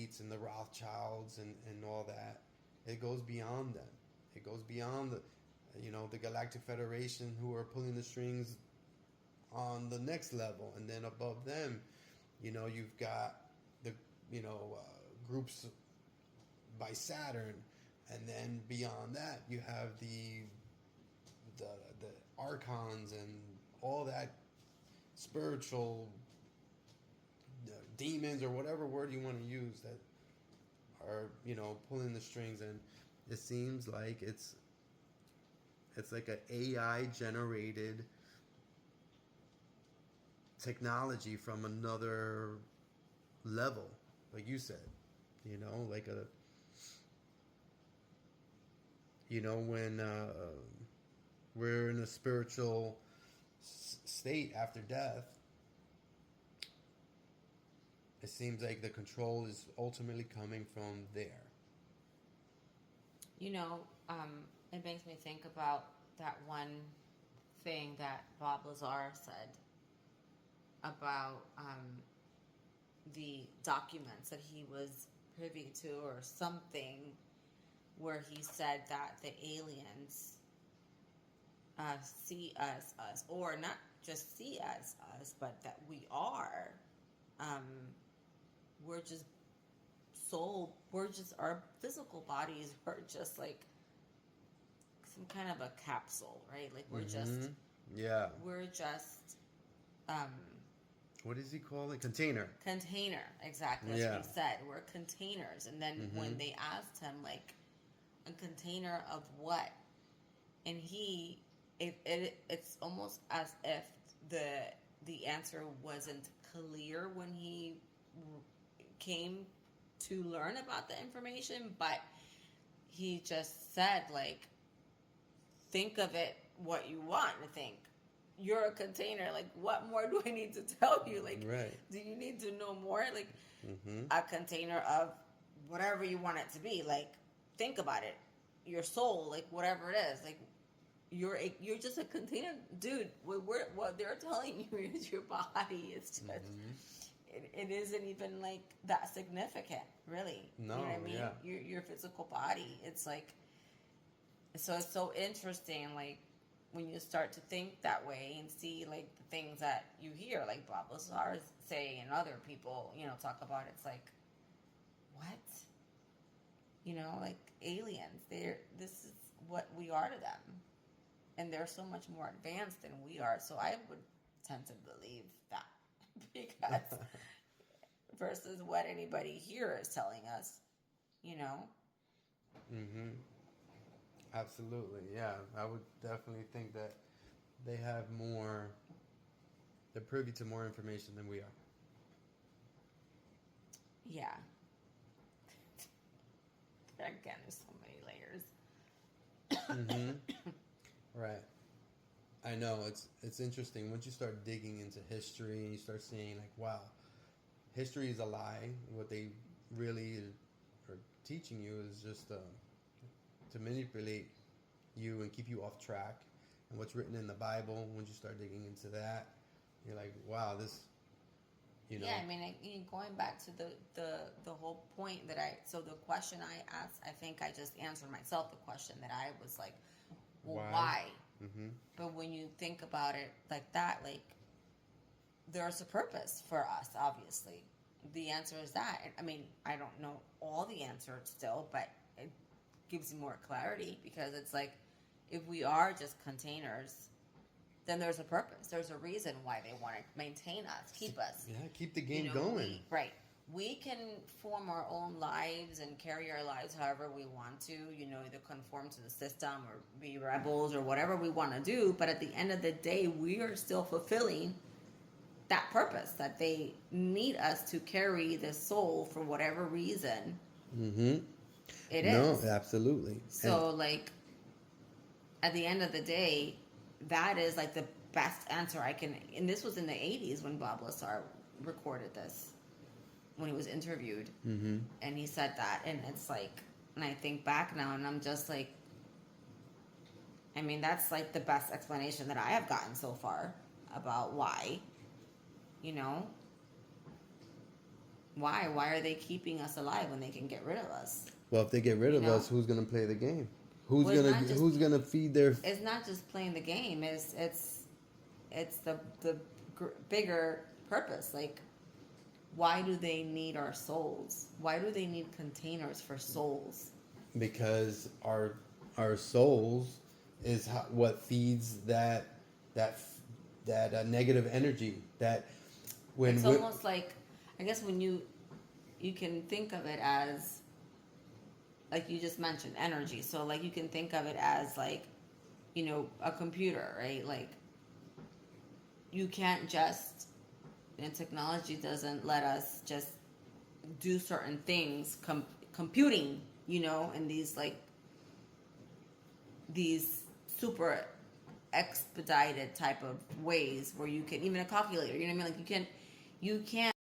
elites and the Rothschilds and all that. It goes beyond them. It goes beyond the Galactic Federation, who are pulling the strings on the next level, and then above them, you've got the groups by Saturn, and then beyond that, you have the archons and all that spiritual demons, or whatever word you want to use, that are pulling the strings. And it seems like it's like an AI generated technology from another level, like you said. Like when we're in a spiritual state after death, it seems like the control is ultimately coming from there. It makes me think about that one thing that Bob Lazar said about the documents that he was privy to, or something, where he said that the aliens see us, or not just see us, but that we are, we're just our physical bodies are just like some kind of a capsule, right? Like we're just what does he call it? Container, exactly. That's what he said. We're containers. And then when they asked him, like, a container of what, and it's almost as if the answer wasn't clear when he came to learn about the information, but he just said, like, think of it what you want to think. You're a container. Like, what more do I need to tell you? Like, do you need to know more? Like, a container of whatever you want it to be. Like, think about it. Your soul, like, whatever it is. Like, you're just a container. Dude, what they're telling you is your body. It's just, it isn't even, like, that significant, really. No, you know what I mean? Yeah. Your physical body. It's, like, so it's so interesting, like, when you start to think that way and see, like, the things that you hear, like Bob Lazar say and other people, talk about, it's like, what? Like, aliens, this is what we are to them. And they're so much more advanced than we are. So I would tend to believe that because versus what anybody here is telling us, Absolutely, yeah. I would definitely think that they're privy to more information than we are. Yeah. Again, there's so many layers. Right. I know, it's interesting. Once you start digging into history and you start seeing, like, wow, history is a lie. What they really are teaching you is just to manipulate you and keep you off track. And what's written in the Bible, once you start digging into that, you're like, wow, this, Yeah, I mean, going back to the whole point so the question I asked, I think I just answered myself the question that I was like, well, why? But when you think about it like that, like, there's a purpose for us, obviously. The answer is that. I mean, I don't know all the answers still, but it gives you more clarity, because it's like, if we are just containers, then there's a purpose. There's a reason why they want to maintain us, keep us. Yeah, keep the game going. We can form our own lives and carry our lives however we want to, either conform to the system or be rebels or whatever we want to do. But at the end of the day, we are still fulfilling that purpose, that they need us to carry the soul for whatever reason. It is. No, absolutely. So, like, at the end of the day, that is, like, the best answer I can. And this was in the 80s when Bob Lazar recorded this, when he was interviewed. And he said that. And it's like, and I think back now and I'm just like, I mean, that's, like, the best explanation that I have gotten so far about why, Why? Why are they keeping us alive when they can get rid of us? Well, if they get rid of You know? us, who's gonna play the game? Who's Well, who's gonna feed their? It's not just playing the game. It's the bigger purpose. Like, why do they need our souls? Why do they need containers for souls? Because our souls is what feeds that negative energy. That when It's almost like, I guess when you can think of it as, like you just mentioned, energy. So like you can think of it as like, you know, a computer, right? Like you can't just, and technology doesn't let us just do certain things, computing, you know, in these like these super expedited type of ways where you can, even a calculator, you know what I mean? Like you can't